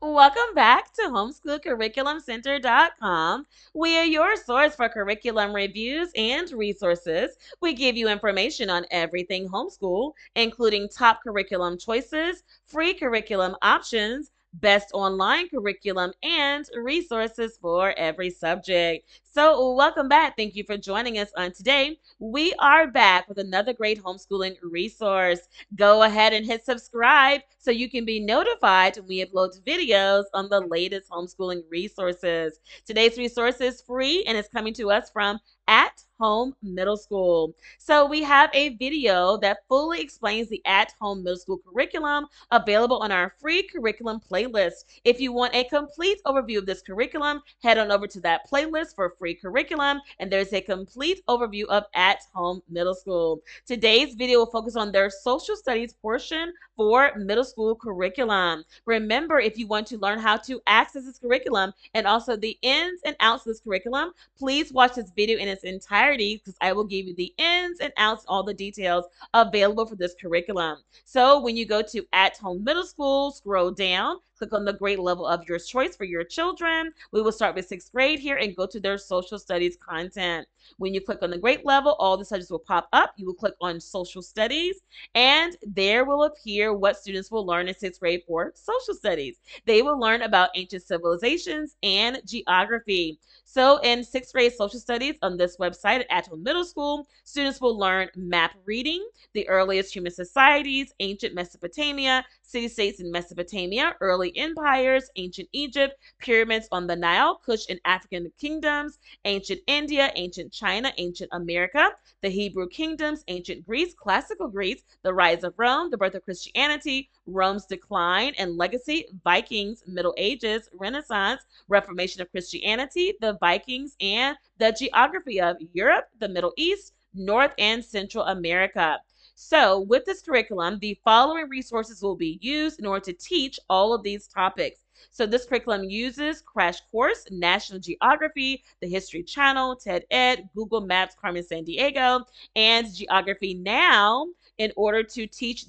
Welcome back to homeschoolcurriculumcenter.com. We are your source for curriculum reviews and resources. We give you information on everything homeschool, including top curriculum choices, free curriculum options, best online curriculum, and resources for every subject. So, welcome back. Thank you for joining us on today. We are back with another great homeschooling resource. Go ahead and hit subscribe so you can be notified when we upload videos on the latest homeschooling resources. Today's resource is free and it's coming to us from At Home Middle School. So we have a video that fully explains the At Home Middle School curriculum available on our free curriculum playlist. If you want a complete overview of this curriculum, head on over to that playlist for free curriculum, and there's a complete overview of At Home Middle School. Today's video will focus on their social studies portion for middle school curriculum. Remember, if you want to learn how to access this curriculum and also the ins and outs of this curriculum, please watch this video in its entirety because I will give you the ins and outs, all the details available for this curriculum. So when you go to At Home Middle School, scroll down, click on the grade level of your choice for your children. We will start with 6th grade here and go to their social studies content. When you click on the grade level, all the subjects will pop up. You will click on social studies, and there will appear what students will learn in 6th grade for social studies. They will learn about ancient civilizations and geography. So in 6th grade social studies on this website at Atwell Middle School, students will learn map reading, the earliest human societies, ancient Mesopotamia, city-states in Mesopotamia, early empires, ancient Egypt, pyramids on the Nile, Kush and African kingdoms, ancient India, ancient China, ancient America, the Hebrew kingdoms, ancient Greece, classical Greece, the rise of Rome, the birth of Christianity, Rome's decline and legacy, Vikings, Middle Ages, Renaissance, Reformation of Christianity, the Vikings, and the geography of Europe, the Middle East, North and Central America. So with this curriculum, the following resources will be used in order to teach all of these topics. So this curriculum uses Crash Course, National Geography, the History Channel, TED Ed, Google Maps, Carmen Sandiego, and Geography Now in order to teach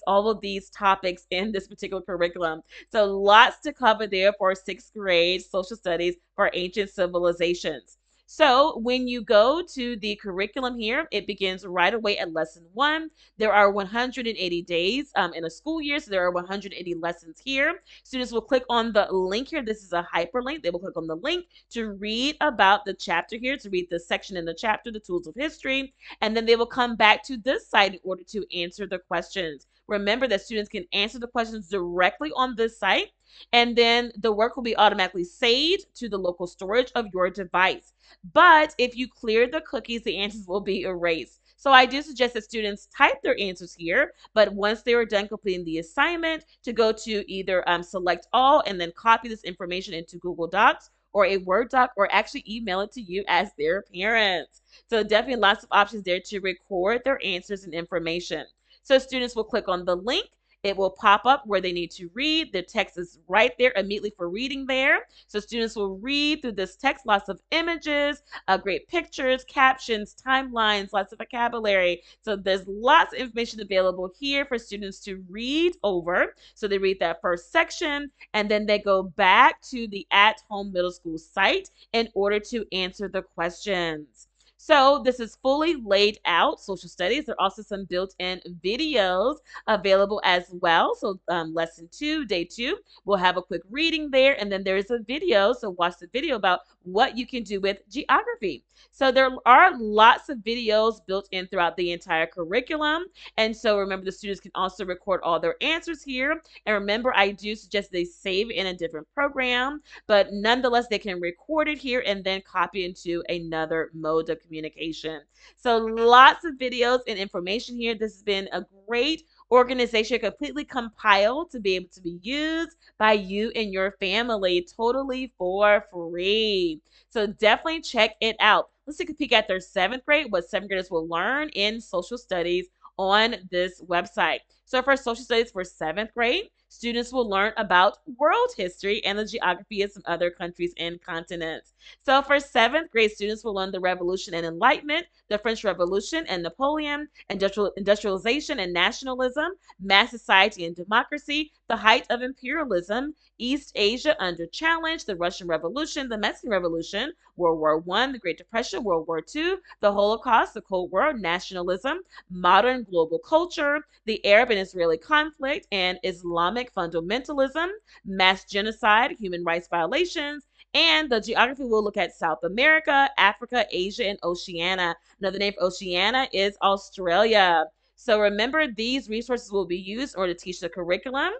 all of these topics in this particular curriculum. So lots to cover there for 6th grade social studies for ancient civilizations. So when you go to the curriculum here, it begins right away at lesson 1. There are 180 days in a school year, so there are 180 lessons here. Students will click on the link here. This is a hyperlink. They will click on the link to read about the chapter here, to read the section in the chapter, the tools of history, and then they will come back to this site in order to answer the questions. Remember that students can answer the questions directly on this site, and then the work will be automatically saved to the local storage of your device. But if you clear the cookies, the answers will be erased. So I do suggest that students type their answers here, but once they are done completing the assignment, to go to either select all and then copy this information into Google Docs or a Word doc, or actually email it to you as their parents. So definitely lots of options there to record their answers and information. So students will click on the link. It will pop up where they need to read. The text is right there immediately for reading there. So students will read through this text, lots of images, great pictures, captions, timelines, lots of vocabulary. So there's lots of information available here for students to read over. So they read that first section, and then they go back to the At Home Middle School site in order to answer the questions. So this is fully laid out, social studies. There are also some built-in videos available as well. So lesson 2, day 2, we'll have a quick reading there, and then there's a video. So watch the video about what you can do with geography. So there are lots of videos built in throughout the entire curriculum. And so remember, the students can also record all their answers here. And remember, I do suggest they save it in a different program, but nonetheless, they can record it here and then copy into another mode of communication. So lots of videos and information here. This has been a great organization, completely compiled to be able to be used by you and your family totally for free. So definitely check it out. Let's take a peek at their 7th grade, what 7th graders will learn in social studies on this website. So for social studies for 7th grade, students will learn about world history and the geography of some other countries and continents. So for 7th grade, students will learn the Revolution and Enlightenment, the French Revolution and Napoleon, industrialization and nationalism, mass society and democracy, the height of imperialism, East Asia under challenge, the Russian Revolution, the Mexican Revolution, World War I, the Great Depression, World War II, the Holocaust, the Cold War, nationalism, modern global culture, the Arab and Israeli conflict, and Islamic fundamentalism, mass genocide, human rights violations, and the geography will look at South America, Africa, Asia, and Oceania. Another name for Oceania is Australia. So remember, these resources will be used in order to teach the curriculum.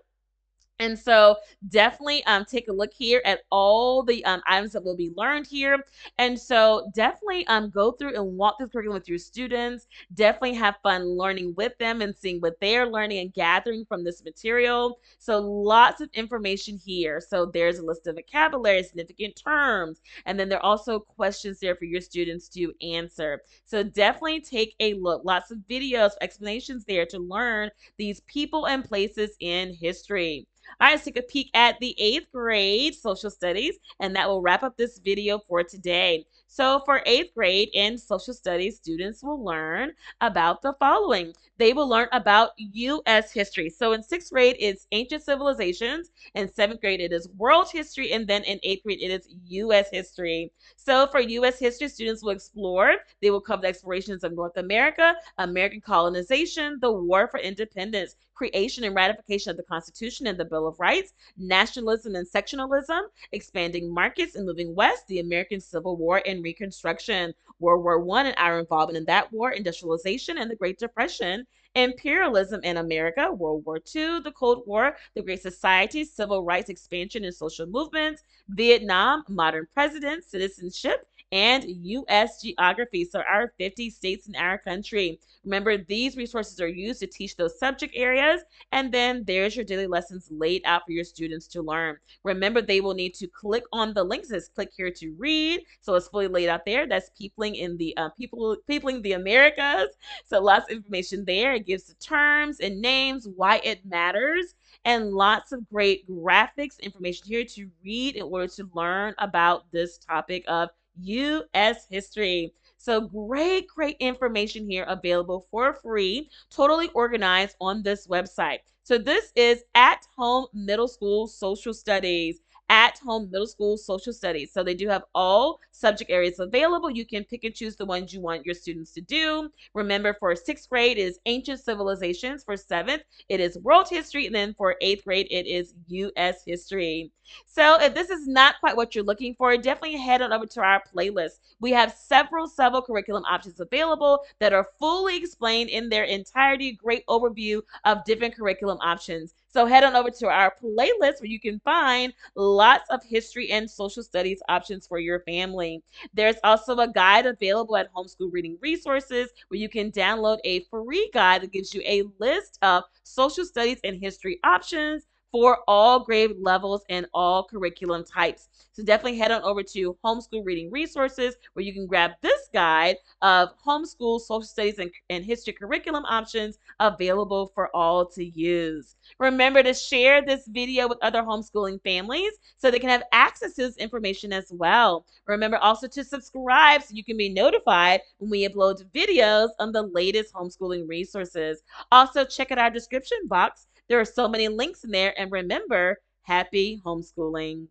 And so definitely take a look here at all the items that will be learned here. And so definitely go through and walk through the curriculum with your students. Definitely have fun learning with them and seeing what they're learning and gathering from this material. So lots of information here. So there's a list of vocabulary, significant terms, and then there are also questions there for your students to answer. So definitely take a look. Lots of videos, explanations there to learn these people and places in history. All right, let's take a peek at the 8th grade social studies, and that will wrap up this video for today. So for 8th grade in social studies, students will learn about the following. They will learn about U.S. history. So in 6th grade, it's ancient civilizations. In 7th grade, it is world history. And then in 8th grade, it is U.S. history. So for U.S. history, students will explore. They will cover the explorations of North America, American colonization, the War for Independence, creation and ratification of the Constitution and the Bill of Rights, nationalism and sectionalism, expanding markets and moving west, the American Civil War and Reconstruction, World War I and our involvement in that war, industrialization and the Great Depression, imperialism in America, World War II, the Cold War, the Great Society, civil rights expansion and social movements, Vietnam, modern presidents, citizenship, and U.S. geography. So our 50 states in our country. Remember, these resources are used to teach those subject areas, and then there's your daily lessons laid out for your students to learn. Remember, they will need to click on the links. It says click here to read. So it's fully laid out there. That's peopling in the peopling the Americas. So lots of information there. It gives the terms and names, why it matters, and lots of great graphics, information here to read in order to learn about this topic of U.S. history. So great information here available for free, totally organized on this website. So this is At Home Middle School Social Studies. At Home Middle School Social Studies. So they do have all subject areas available. You can pick and choose the ones you want your students to do. Remember, for 6th grade, it is ancient civilizations. For 7th, it is world history. And then for 8th grade, it is U.S. history. So if this is not quite what you're looking for, definitely head on over to our playlist. We have several curriculum options available that are fully explained in their entirety. Great overview of different curriculum options. So head on over to our playlist where you can find lots of history and social studies options for your family. There's also a guide available at Homeschool Reading Resources where you can download a free guide that gives you a list of social studies and history options for all grade levels and all curriculum types. So definitely head on over to Homeschool Reading Resources where you can grab this guide of homeschool social studies and history curriculum options available for all to use. Remember to share this video with other homeschooling families so they can have access to this information as well. Remember also to subscribe so you can be notified when we upload videos on the latest homeschooling resources. Also, check out our description box. There are so many links in there. And remember, happy homeschooling.